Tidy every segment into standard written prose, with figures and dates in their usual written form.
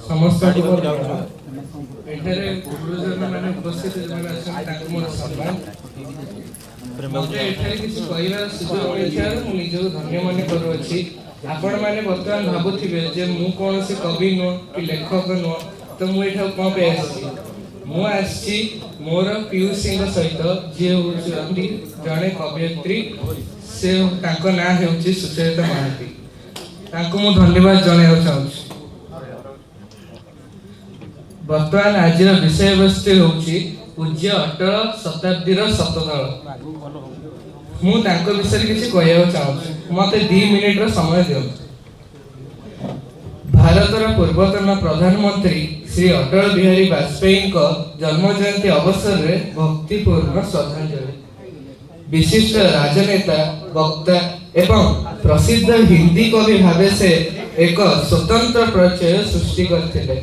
समस्त एठारे गुरुजन माने उपस्थित जने अछन ताको मोर सम्मान मते एठारे किछ कहिबार सुযোগ मिलिथार मु निजो धन्य माने करू अछि। आपण माने वर्तमान भाबुथिबे जे मु कोनोसी कवि नो कि लेखक नो तो मु एठा कोन पे आछि मु आछि मोर पीयूसी सहित जे होउछंती जने कवयित्री से ताको ना हेउछि सुचरिता महांती ताको मु धन्यवाद जणाइबा चाहूछि। वर्तमान आज विषय वस्तु होउछि पूज्य अटल शताब्दी शतदल। मु तांको विषय किछि कहैबा चाहूछि मते 2 मिनिट रो समय दियो। भारतर पूर्वतन प्रधानमंत्री श्री अटल बिहारी वाजपेयी को जन्म जयंती अवसर में भक्तिपूर्ण श्रद्धांजलि। विशिष्ट राजनेता वक्ता एवं प्रसिद्ध हिंदी कवि भावे से एक स्वतंत्र परिचय सृष्टि करथिले।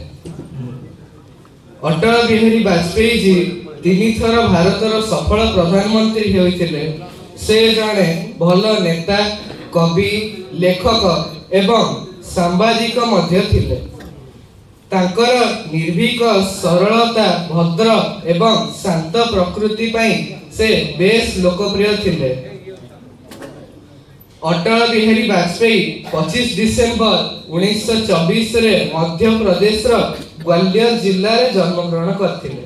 अटल बिहारी वाजपेयी जी 3 थर भारतर सफल प्रधानमंत्री होइथिले। से जने भल नेता कवि लेखक एवं सांबादिक मध्य थिले। तांकर निर्भीक सरलता भद्र एवं शांत प्रकृति पई से बेस लोकप्रिय थिले। अटल बिहारी वाजपेयी 25 डिसेंबर 1924 रे मध्य प्रदेश रो ग्वालियर जिल्ला रे जन्म ग्रहण करथिले।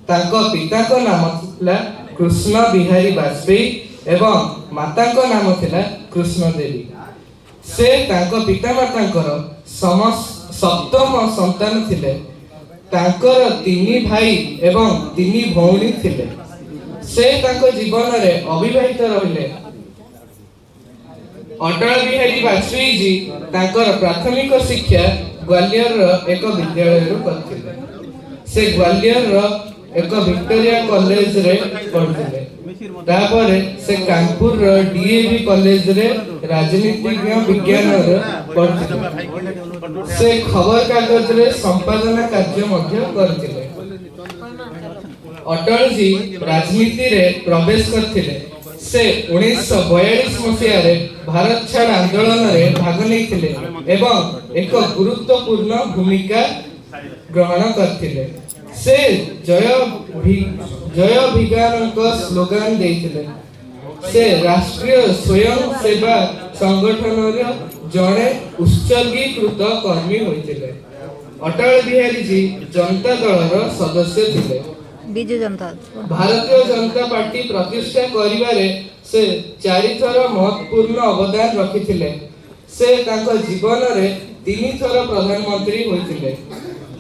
तांको पिता को नाम थिला कृष्ण बिहारी वाजपेयी एवं माता को नाम थिला कृष्ण देवी। से तांको पिता मातांकर सप्तम संतान थिले। तांकर 3 भाई एवं 3 भौणी थिले। से तांको जीवन रे अविवाहित रहिले। अटल बिहारी वाजपेयी जी तांकर प्राथमिक शिक्षा ग्वालियर रो एक विद्यालय रो करथिले। से ग्वालियर रो एक विक्टोरिया कॉलेज रे पढ़थिले। तापरे से कानपुर रो डीएवी कॉलेज रे राजनीतिज्ञ विज्ञान रे पढ़थिले। से खबर कागज रे संपादना कार्य मध्य करथिले। अटल जी राजनीति रे प्रवेश करथिले। से 1942 मसिया रे भारत छाड़ आंदोलन रे भाग लेथिले एवं एक गुरुत्वपूर्ण भूमिका ग्रहण करथिले। से जय विज्ञान का स्लोगन देथिले। से राष्ट्रीय स्वयं सेवा संगठन रे जणे उत्सर्गीकृत कर्मी होइथिले। अटल बिहारी जी जनता दल रो सदस्य थिले। बीजू जनता भारतीय जनता पार्टी प्रतिष्ठा करिवारे से 4 थर महत्वपूर्ण अवदान रखिथिले। से तांको जीवन रे 3 थर प्रधानमंत्री होइथिले।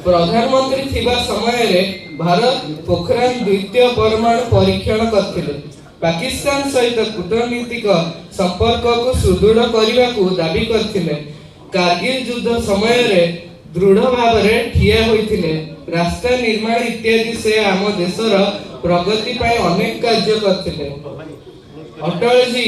प्रधानमंत्री थिबा समय रे भारत पोखरान द्वितीय परमाणु परीक्षण करथिले। पाकिस्तान सहित कूटनीतिक संपर्क को सुदृढ़ करने को दाबी करथिले। कारगिल युद्ध समय रे दृढ़ भाव रे ठिया होइथिले। रास्ता निर्माण इत्यादि से आम देशर प्रगति पाई अनेक कार्य करथिले। अटल जी